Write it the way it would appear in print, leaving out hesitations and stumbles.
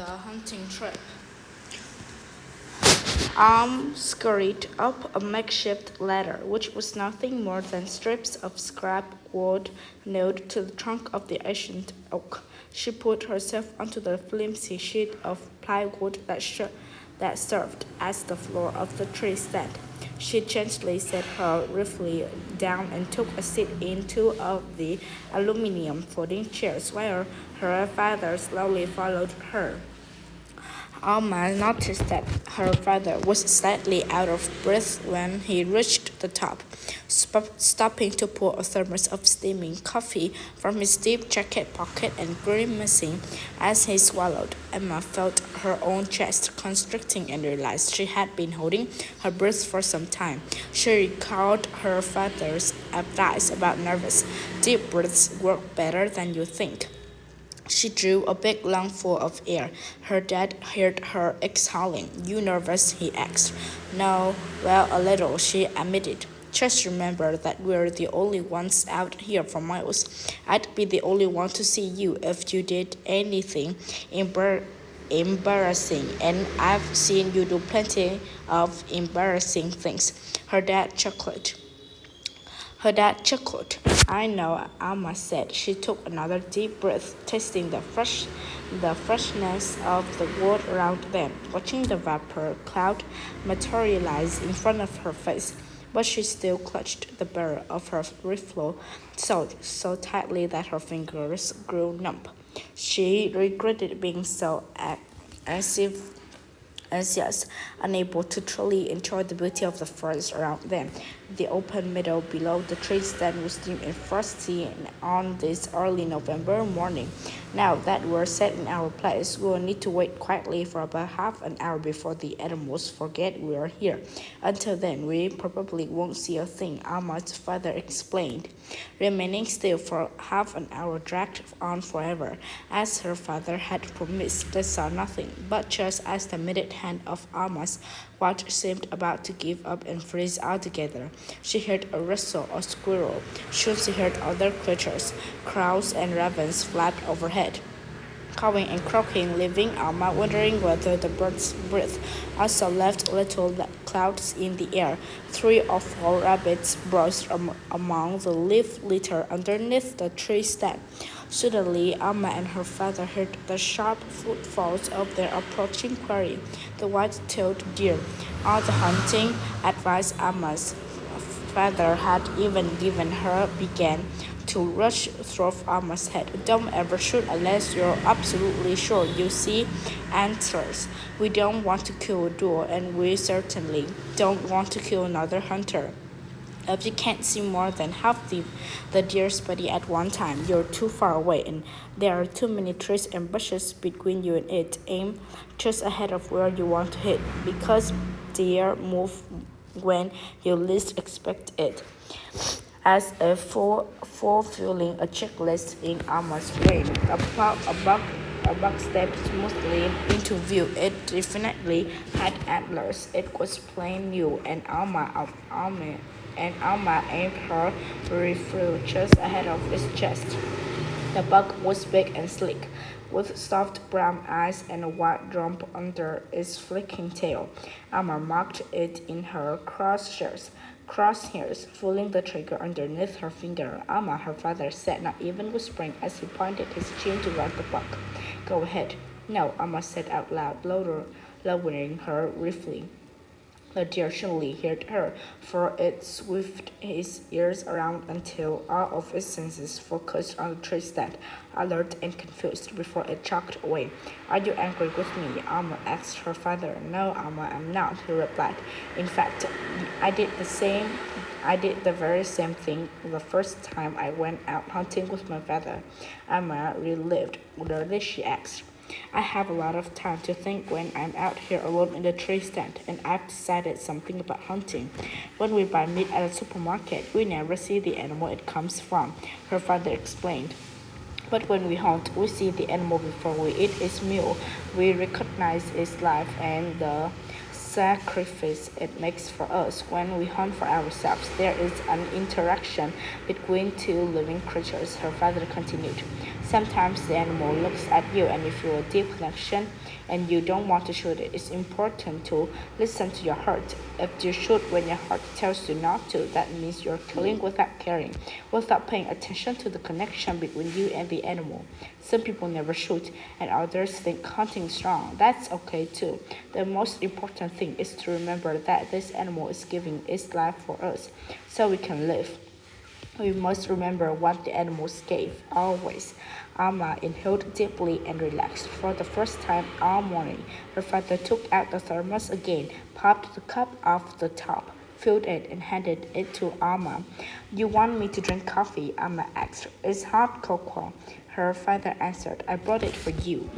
hunting trip. Scurried up a makeshift ladder, which was nothing more than strips of scrap wood nailed to the trunk of the ancient oak. She put herself onto the flimsy sheet of plywood that served as the floor of the tree stand. She gently set her rifle down and took a seat in two of the aluminum folding chairs while her father slowly followed her. Alma noticed that her father was slightly out of breath when he reached the top, stopping to pour a thermos of steaming coffee from his deep jacket pocket and grimacing as he swallowed. Emma felt her own chest constricting and realized she had been holding her breath for some time. She recalled her father's advice about nervous, deep breaths work better than you think. She drew a big lungful of air. Her dad heard her exhaling. You nervous? He asked. No, well, a little, she admitted. Just remember that we're the only ones out here for miles. I'd be the only one to see you if you did anything embarrassing, and I've seen you do plenty of embarrassing things. Her dad chuckled. I know, Alma said. She took another deep breath, tasting the freshness of the world around them, watching the vapor cloud materialize in front of her face. But she still clutched the barrel of her rifle so tightly that her fingers grew numb. She regretted being so aggressive anxious, unable to truly enjoy the beauty of the forest around them. The open meadow below the tree stand was dim and frosty on this early November morning. Now that we're set in our place, we'll need to wait quietly for about half an hour before the animals forget we're here. Until then, we probably won't see a thing, Ahmad's father explained. Remaining still for half an hour dragged on forever. As her father had promised, they saw nothing, but just as the minute hand of Ahmad's watch seemed about to give up and freeze altogether, she heard a rustle of squirrel. Soon she heard other creatures. Crows and ravens flapped overhead, cawing and croaking, leaving Alma wondering whether the birds breathed. Also left little clouds in the air. 3 or 4 rabbits browsed among the leaf litter underneath the tree stand. Suddenly, Alma and her father heard the sharp footfalls of their approaching quarry, the white-tailed deer. All the hunting advice Alma's father had even given her began to rush through Alma's head. Don't ever shoot unless you're absolutely sure you see antlers. We don't want to kill a duel, and we certainly don't want to kill another hunter. If you can't see more than half the deer's body at one time, you're too far away, and there are too many trees and bushes between you and it. Aim just ahead of where you want to hit, because deer move when you least expect it. As if fulfilling a checklist in Alma's brain, a buck stepped smoothly into view. It definitely had antlers. It was plain new, and Alma aimed her rifle just ahead of its chest. The buck was big and sleek, with soft brown eyes and a white rump under its flicking tail. Alma marked it in her crosshairs, pulling the trigger underneath her finger. Alma, her father said, not even whispering as he pointed his chin toward the buck. Go ahead. No, Alma said out loud, lowering her rifle. The deer surely heard her, for it swept its ears around until all of its senses focused on the tree stand, alert and confused, before it chalked away. Are you angry with me? Alma asked her father. No, Alma, I'm not, he replied. In fact, I did the very same thing the first time I went out hunting with my father. Alma relived. Really, she asked. I have a lot of time to think when I'm out here alone in the tree stand, and I've decided something about hunting. When we buy meat at a supermarket, we never see the animal it comes from, her father explained. But when we hunt, we see the animal before we eat its meal. We recognize its life and the sacrifice it makes for us. When we hunt for ourselves, there is an interaction between two living creatures, her father continued. Sometimes the animal looks at you and you feel a deep connection and you don't want to shoot it. It's important to listen to your heart. If you shoot when your heart tells you not to, that means you're killing without caring, without paying attention to the connection between you and the animal. Some people never shoot and others think hunting is wrong. That's okay too. The most important thing is to remember that this animal is giving its life for us so we can live. We must remember what the animals gave, always. Alma inhaled deeply and relaxed. For the first time all morning, her father took out the thermos again, popped the cup off the top, filled it, and handed it to Alma. You want me to drink coffee? Alma asked. It's hot cocoa. Her father answered. I brought it for you.